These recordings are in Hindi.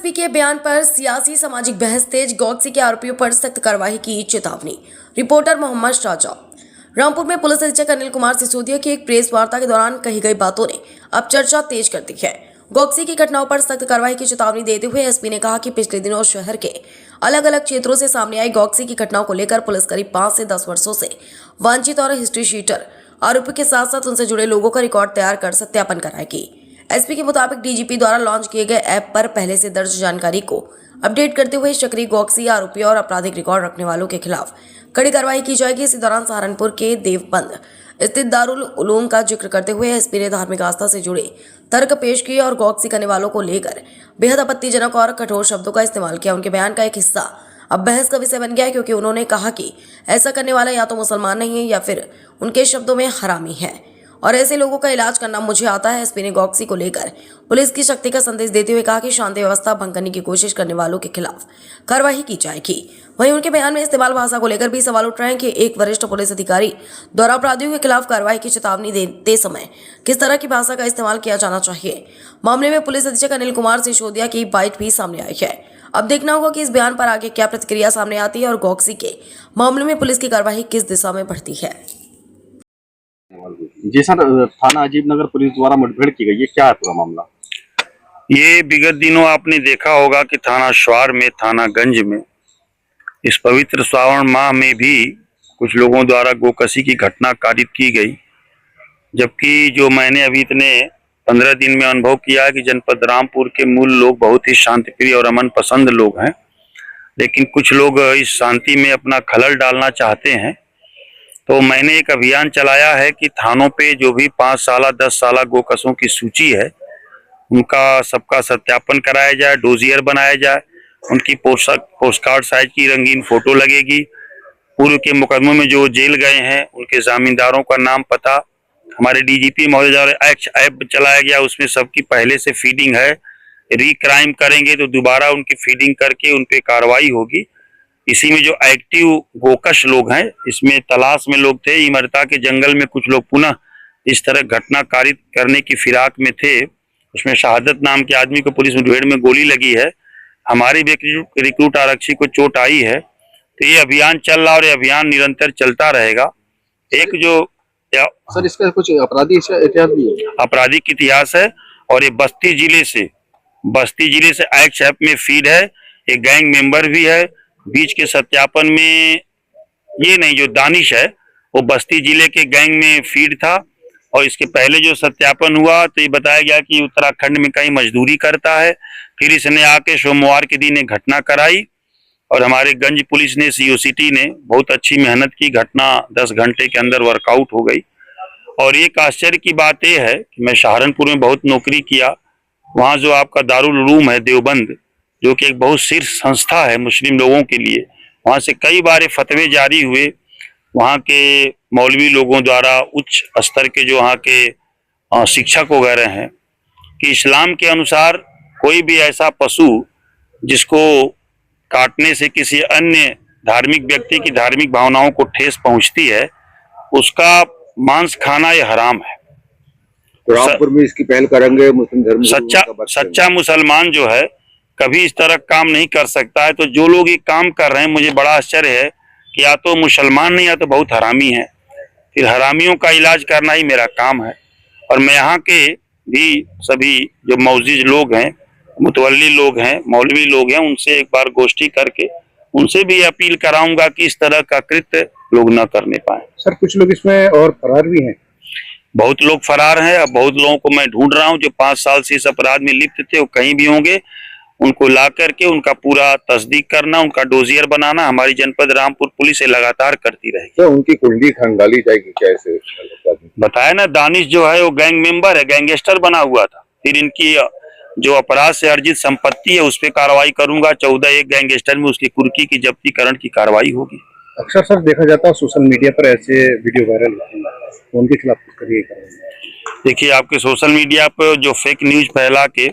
एसपी के बयान पर सियासी सामाजिक बहस तेज, गौकसी के आरोपियों पर सख्त कार्रवाई की चेतावनी। रिपोर्टर मोहम्मद शाहजा। रामपुर में पुलिस अधीक्षक अनिल कुमार सिसोदिया की एक प्रेस वार्ता के दौरान कही गई बातों ने अब चर्चा तेज कर दी है। गौकसी की घटनाओं पर सख्त कार्रवाई की चेतावनी देते हुए एसपी ने कहा कि पिछले दिनों शहर के अलग अलग क्षेत्रों से सामने आई गौकसी की घटनाओं को लेकर पुलिस करीब 5 से 10 वर्षों से वांछित और हिस्ट्री शीटर आरोपी के साथ साथ उनसे जुड़े लोगों का रिकॉर्ड तैयार कर सत्यापन कराएगी। एसपी के मुताबिक डीजीपी द्वारा लॉन्च किए गए ऐप पर पहले से दर्ज जानकारी को अपडेट करते हुए सक्रिय गौकसी आरोपियों और आपराधिक रिकॉर्ड रखने वालों के खिलाफ कड़ी कार्रवाई की जाएगी। इसी दौरान सहारनपुर के देवबंद स्थित दारुल उलूम का जिक्र करते हुए एसपी ने धार्मिक आस्था से जुड़े तर्क पेश किए और गौकसी करने वालों को लेकर बेहद आपत्तिजनक और कठोर शब्दों का इस्तेमाल किया। उनके बयान का एक हिस्सा अब बहस का विषय बन गया है, क्योंकि उन्होंने कहा कि ऐसा करने वाला या तो मुसलमान नहीं है या फिर उनके शब्दों में हरामी है और ऐसे लोगों का इलाज करना मुझे आता है। एसपी ने गौकसी को लेकर पुलिस की शक्ति का संदेश देते हुए कहा कि शांति व्यवस्था भंग करने की कोशिश करने वालों के खिलाफ कार्रवाई की जाएगी। वहीं उनके बयान में इस्तेमाल भाषा को लेकर भी सवाल उठ रहे हैं कि एक वरिष्ठ पुलिस अधिकारी द्वारा अपराधियों के खिलाफ कार्रवाई की चेतावनी देते समय किस तरह की भाषा का इस्तेमाल किया जाना चाहिए। मामले में पुलिस अधीक्षक अनिल कुमार सिसोदिया की बाइट भी सामने आई है। अब देखना होगा कि इस बयान पर आगे क्या प्रतिक्रिया सामने आती है और गौकसी के मामले में पुलिस की कार्रवाई किस दिशा में बढ़ती है। जी सर, थाना अजीब नगर पुलिस द्वारा मुठभेड़ की गई है, क्या है पूरा मामला? ये विगत दिनों आपने देखा होगा कि थाना श्वार में, थानागंज में इस पवित्र श्रावण माह में भी कुछ लोगों द्वारा गोकसी की घटना कारित की गई, जबकि जो मैंने अभी इतने 15 दिन में अनुभव किया है कि जनपद रामपुर के मूल लोग बहुत ही शांतिप्रिय और अमन पसंद लोग हैं, लेकिन कुछ लोग इस शांति में अपना खलल डालना चाहते हैं। तो मैंने एक अभियान चलाया है कि थानों पे जो भी 5 साल 10 साल गोकसों की सूची है उनका सबका सत्यापन कराया जाए, डोजियर बनाया जाए, उनकी पोस्टकार्ड साइज की रंगीन फोटो लगेगी। पूर्व के मुकदमों में जो जेल गए हैं उनके जामींदारों का नाम पता, हमारे डीजीपी महोदय द्वारा ऐप चलाया गया, उसमें सबकी पहले से फीडिंग है। रिक्राइम करेंगे तो दोबारा उनकी फीडिंग करके उन पे कार्रवाई होगी। इसी में जो एक्टिव गोकश लोग हैं, इसमें तलाश में लोग थे, इमरता के जंगल में कुछ लोग पुनः इस तरह घटना कारित करने की फिराक में थे। उसमें शहादत नाम के आदमी को पुलिस मुठभेड़ में गोली लगी है, हमारी रिक्रूट आरक्षी को चोट आई है। तो ये अभियान चल रहा और ये अभियान निरंतर चलता रहेगा। एक जो सर इसका कुछ आपराधिक इतिहास भी है? आपराधिक इतिहास है और ये बस्ती जिले से एक्ट ऐप में फीड है, एक गैंग मेंबर भी है। बीच के सत्यापन में ये नहीं, जो दानिश है वो बस्ती जिले के गैंग में फीड था और इसके पहले जो सत्यापन हुआ तो ये बताया गया कि उत्तराखंड में कहीं मजदूरी करता है। फिर इसने आके सोमवार के दिन एक घटना कराई और हमारे गंज पुलिस ने, सीओसीटी ने बहुत अच्छी मेहनत की, घटना 10 घंटे के अंदर वर्कआउट हो गई। और एक आश्चर्य की बात यह है कि मैं सहारनपुर में बहुत नौकरी किया, वहाँ जो आपका दारुल उलूम है देवबंद, जो कि एक बहुत शीर्ष संस्था है मुस्लिम लोगों के लिए, वहाँ से कई बार फतवे जारी हुए वहाँ के मौलवी लोगों द्वारा, उच्च स्तर के जो वहाँ के शिक्षक वगैरह हैं, कि इस्लाम के अनुसार कोई भी ऐसा पशु जिसको काटने से किसी अन्य धार्मिक व्यक्ति की धार्मिक भावनाओं को ठेस पहुँचती है, उसका मांस खाना ये हराम है। रामपुर में इसकी पहल करेंगे मुस्लिम धर्म, सच्चा मुसलमान जो है कभी इस तरह काम नहीं कर सकता है। तो जो लोग ये काम कर रहे हैं, मुझे बड़ा आश्चर्य है कि या तो मुसलमान नहीं या तो बहुत हरामी है। फिर हरामियों का इलाज करना ही मेरा काम है। और मैं यहाँ के भी सभी जो मौजिज लोग हैं, मुतवल्ली लोग हैं, मौलवी लोग हैं, उनसे एक बार गोष्ठी करके उनसे भी अपील कराऊंगा कि इस तरह का कृत्य लोग न करने पाए। सर कुछ लोग इसमें और फरार भी हैं? बहुत लोग फरार हैं। अब बहुत लोगों को मैं ढूंढ रहा हूँ जो 5 साल से इस अपराध में लिप्त थे, वो कहीं भी होंगे, उनको ला करके उनका पूरा तस्दीक करना, उनका डोजियर बनाना हमारी जनपद रामपुर पुलिस लगातार करती रहेगी। तो उनकी कुंडली खंगाली जाएगी क्या? ऐसे बताया ना, दानिश जो है वो गैंग मेंबर है, गैंगस्टर बना हुआ था। फिर इनकी जो अपराध से अर्जित संपत्ति है उस पर कार्रवाई करूंगा। 14 एक गैंगस्टर में उसकी कुर्की की जब्तीकरण की कार्रवाई होगी। अक्सर सर देखा जाता है सोशल मीडिया पर ऐसे वीडियो वायरल होते हैं, उनके खिलाफ कुछ करिए। देखिए, आपके सोशल मीडिया पर जो फेक न्यूज फैला के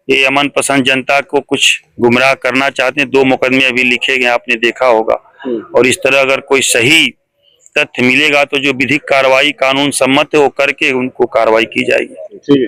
ये अमन पसंद जनता को कुछ गुमराह करना चाहते हैं, 2 मुकदमे अभी लिखे गए, आपने देखा होगा। और इस तरह अगर कोई सही तथ्य मिलेगा तो जो विधिक कार्रवाई कानून सम्मत है वो करके उनको कार्रवाई की जाएगी।